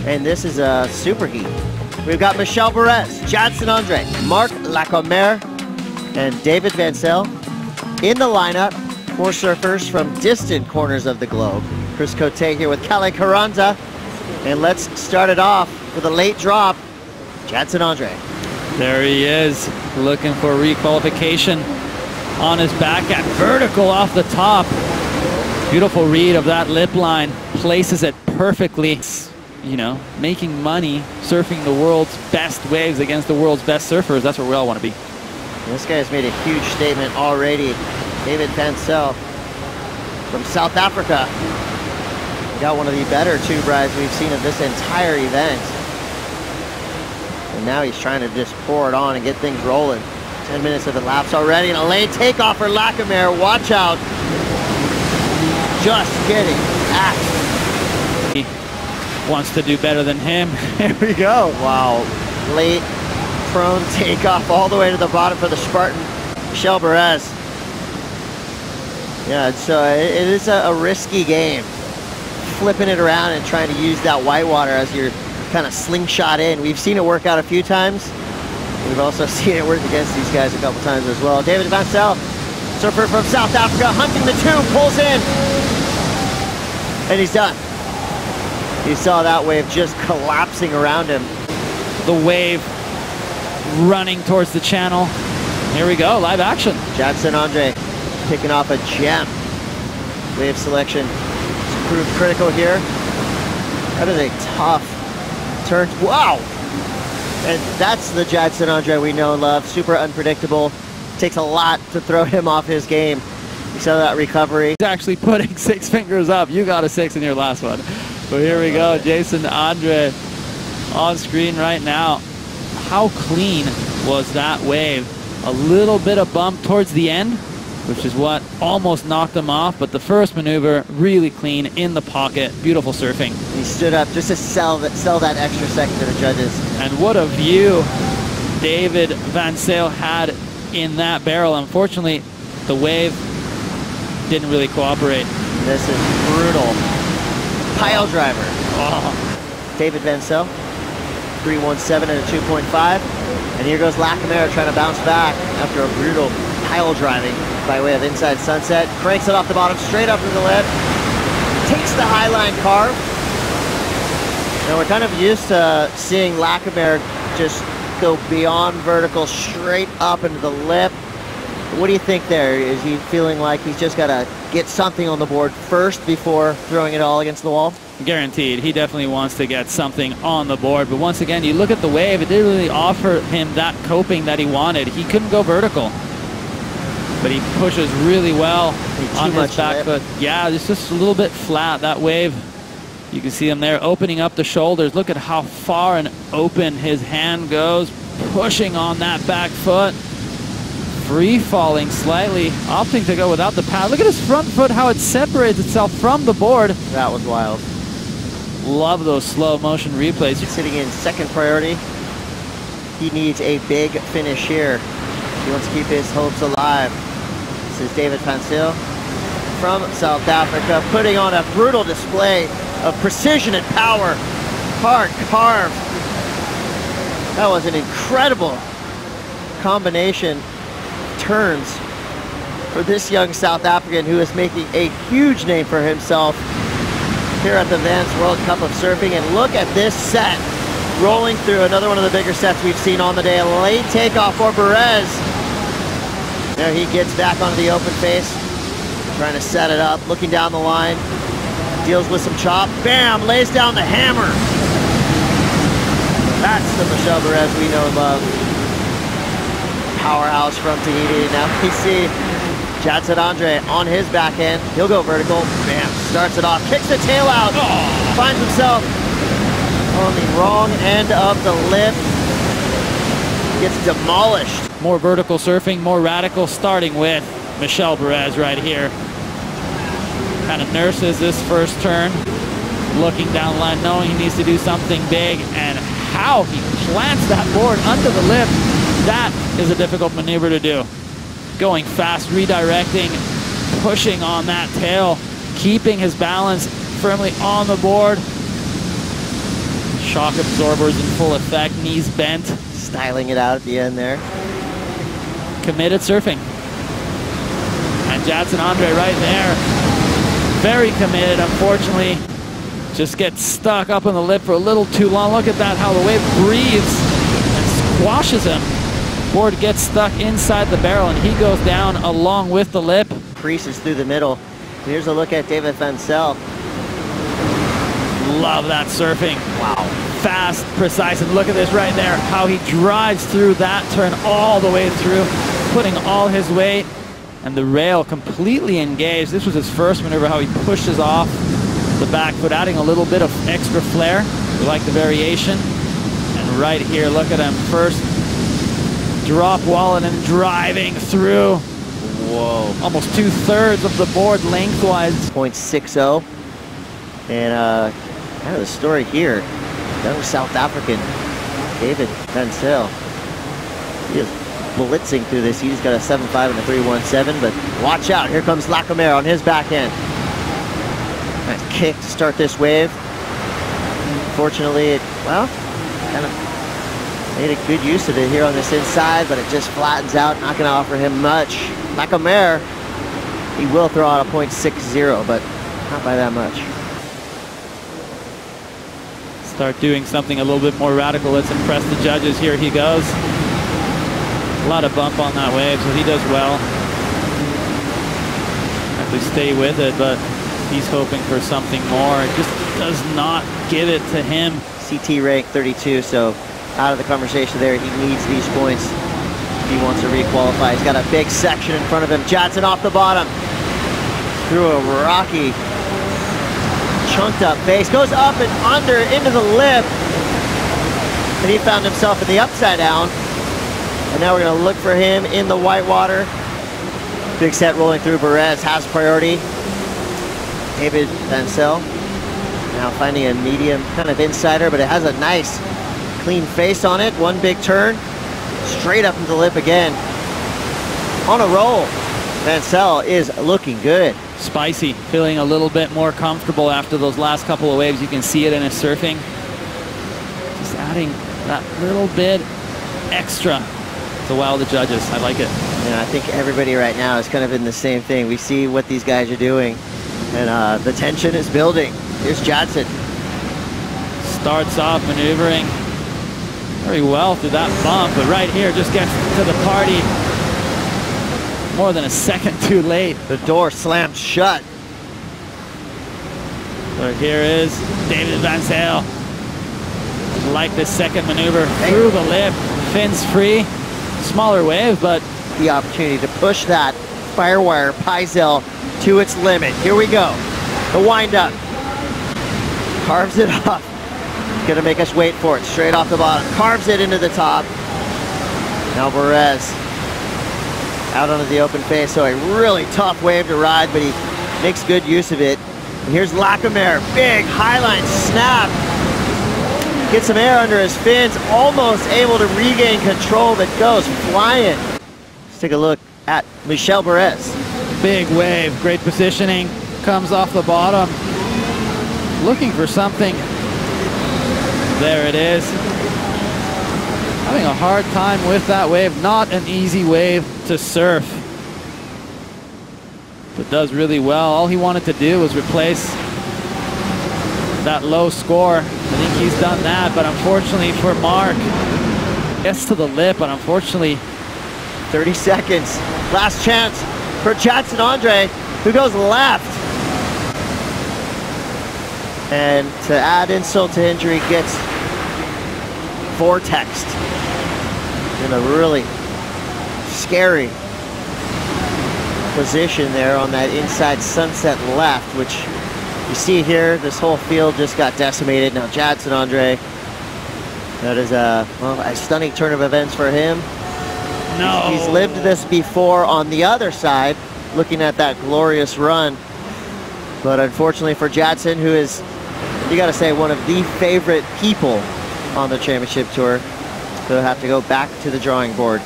And this is a super heat. We've got Michel Bourez, Jadson, Marc, Lacomare, and David Vancel in the lineup. 4 surfers from distant corners of the globe. Chris Cote here with Kalle Carranza. And let's start it off with a late drop. Jadson. There he is, looking for requalification on his back at vertical off the top. Beautiful read of that lip line, places it perfectly. You know, making money surfing the world's best waves against the world's best surfers. That's where we all want to be. This guy's made a huge statement already. David Vancel from South Africa. Got one of the better tube rides we've seen of this entire event. And now he's trying to just pour it on and get things rolling. 10 minutes of elapsed already, and a late takeoff for Lacomare. Watch out. Just getting axed. He wants to do better than him. Here we go. Wow. Late prone takeoff all the way to the bottom for the Spartan, Michel Bourez. Yeah, so it is a risky game. Flipping it around and trying to use that whitewater as your kind of slingshot in. We've seen it work out a few times. We've also seen it work against these guys a couple times as well. David Vancel, surfer from South Africa, hunting the tube, pulls in, and he's done. You saw that wave just collapsing around him. The wave running towards the channel. Here we go, live action. Jadson picking off a gem. Wave selection has proved critical here. That is a tough turn. Wow! And that's the Jadson we know and love. Super unpredictable. Takes a lot to throw him off his game. You saw that recovery. He's actually putting 6 fingers up. You got a 6 in your last one. But here we go, Jadson on screen right now. How clean was that wave? A little bit of bump towards the end, which is what almost knocked him off, but the first maneuver, really clean, in the pocket, beautiful surfing. He stood up just to sell that extra second to the judges. And what a view David Vancel had in that barrel. Unfortunately, the wave didn't really cooperate. This is brutal. Pile driver. Oh. David Vancel, 317 and a 2.5. And here goes Lacomare trying to bounce back after a brutal pile driving by way of inside sunset. Cranks it off the bottom, straight up to the lip. Takes the high line carve. Now we're kind of used to seeing Lacomare just go beyond vertical, straight up into the lip. What do you think there? Is he feeling like he's just got to get something on the board first before throwing it all against the wall? Guaranteed. He definitely wants to get something on the board. But once again, you look at the wave, it didn't really offer him that coping that he wanted. He couldn't go vertical. But he pushes really well on his back foot. Yeah, it's just a little bit flat, that wave. You can see him there opening up the shoulders. Look at how far and open his hand goes, pushing on that back foot. Free falling slightly, opting to go without the pad. Look at his front foot, how it separates itself from the board. That was wild. Love those slow motion replays. Sitting in second priority. He needs a big finish here. He wants to keep his hopes alive. This is David Vancel from South Africa, putting on a brutal display of precision and power. Hard carve. That was an incredible combination turns for this young South African who is making a huge name for himself here at the Vans World Cup of Surfing. And look at this set rolling through, another one of the bigger sets we've seen on the day. A late takeoff for Bourez. There he gets back onto the open face, trying to set it up, looking down the line, deals with some chop, bam, lays down the hammer. That's the Michel Bourez we know and love. Powerhouse from Tahiti. Now we see Jadson on his backhand. He'll go vertical. Bam. Starts it off. Kicks the tail out. Oh. Finds himself on the wrong end of the lip. Gets demolished. More vertical surfing, more radical, starting with Michel Bourez right here. Kind of nurses this first turn. Looking down the line, knowing he needs to do something big. And how he plants that board under the lip. That is a difficult maneuver to do. Going fast, redirecting, pushing on that tail, keeping his balance firmly on the board. shock absorbers in full effect, knees bent. Styling it out at the end there. Committed surfing. And Jadson Andre right there. Very committed, unfortunately. Just gets stuck up on the lip for a little too long. Look at that, how the wave breathes and squashes him. Board gets stuck inside the barrel and he goes down along with the lip. Creases through the middle. Here's a look at David Vancel. Love that surfing. Wow. Fast, precise, and look at this right there, how he drives through that turn all the way through, putting all his weight, and the rail completely engaged. This was his first maneuver, how he pushes off the back foot, adding a little bit of extra flair. We like the variation. And right here, look at him. First drop wall and then driving through. Whoa. Almost 2/3 of the board lengthwise. 0.60. And kind of the story here, young South African David Vancel. He is blitzing through this. He's got a 7.5 and a 3.17, but watch out. Here comes Lacomare on his backhand. Nice kick to start this wave. Fortunately, it, well, kind of made a good use of it here on this inside, but it just flattens out, not going to offer him much. Lacomare, he will throw out a 0.60, but not by that much. Start doing something a little bit more radical. Let's impress the judges. Here he goes. A lot of bump on that wave, so he does well. Actually stay with it, but he's hoping for something more. It just does not give it to him. CT rank 32, so out of the conversation there. He needs these points if he wants to requalify. He's got a big section in front of him. Jadson off the bottom. Through a rocky, chunked up face. Goes up and under into the lip. And he found himself in the upside down. And now we're going to look for him in the white water. Big set rolling through. Bourez has priority. David Vancel now finding a medium kind of insider, but it has a nice clean face on it. One big turn. Straight up into the lip again. On a roll. Vancel is looking good. Spicy, feeling a little bit more comfortable after those last couple of waves. You can see it in his surfing. Just adding that little bit extra to wow the judges. I like it. Yeah, I think everybody right now is kind of in the same thing. We see what these guys are doing, and the tension is building. Here's Jadson. Starts off maneuvering very well through that bump, but right here just gets to the party more than a second too late. The door slammed shut. So here is David Vancel. Like this second maneuver through the lip, fins free. Smaller wave, but the opportunity to push that Firewire Pizel to its limit. Here we go. The wind up. Carves it off. Gonna make us wait for it. Straight off the bottom. Carves it into the top. Now Bourez out onto the open face. So a really tough wave to ride, but he makes good use of it. And here's Lacomare. Big highline snap. Gets some air under his fins. Almost able to regain control, but goes flying. Let's take a look at Michel Bourez. Big wave, great positioning. Comes off the bottom. Looking for something. There it is. Having a hard time with that wave. Not an easy wave to surf. But does really well. All he wanted to do was replace that low score. I think he's done that, but unfortunately for Marc, gets to the lip, but unfortunately 30 seconds. Last chance for Jadson Andre, who goes left. And to add insult to injury, gets vortexed in a really scary position there on that inside sunset left, which you see here. This whole field just got decimated. Now Jadson Andre, that is a stunning turn of events for him. No. He's lived this before on the other side, looking at that glorious run. But unfortunately for Jadson, who is, you got to say, one of the favorite people on the championship tour, he'll have to go back to the drawing board.